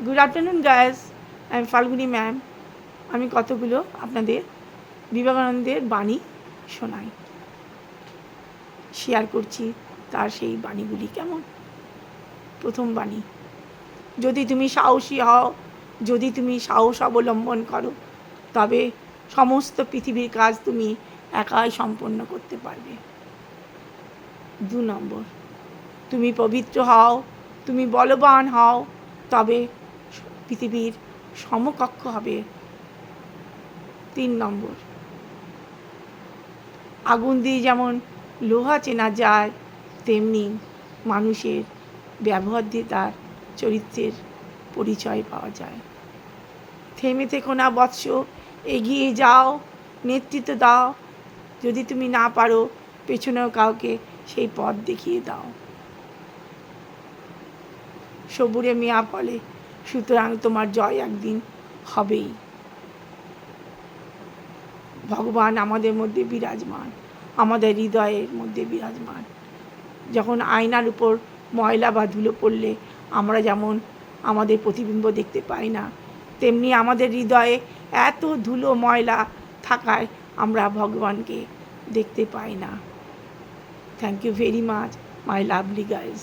Good afternoon guys, আমি Falguni ma'am. আমি কতগুলো আপনাদের বিবেকানন্দের বাণী শোনাই, শেয়ার করছি তার সেই বাণীগুলি কেমন। প্রথম বাণী: যদি তুমি সাহসী হও, যদি তুমি সাহস অবলম্বন করো, তবে সমস্ত পৃথিবীর কাজ তুমি একাই সম্পন্ন করতে পারবে। 2 নম্বর: তুমি পবিত্র হও, তুমি বলবান হও, তবে পৃথিবীর সমকক্ষ হবে। 3 নম্বর: আগুন দিয়ে যেমন লোহা চেনা যায়, তেমনি মানুষের ব্যবহার দিয়ে তার চরিত্রের পরিচয় পাওয়া যায়। থেমে থেকো না বৎস, এগিয়ে যাও, নেতৃত্ব দাও। যদি তুমি না পারো, পেছনেও কাউকে সেই পথ দেখিয়ে দাও। সবুরে মিয়া বলে, সুতরাং তোমার জয় একদিন হবেই। ভগবান আমাদের মধ্যে বিরাজমান, আমাদের হৃদয়ের মধ্যে বিরাজমান। যখন আয়নার উপর ময়লা বা ধুলো পড়লে আমরা যেমন আমাদের প্রতিবিম্ব দেখতে পাই না, তেমনি আমাদের হৃদয়ে এত ধুলো ময়লা থাকায় আমরা ভগবানকে দেখতে পাই না। Thank you very much, my lovely guys.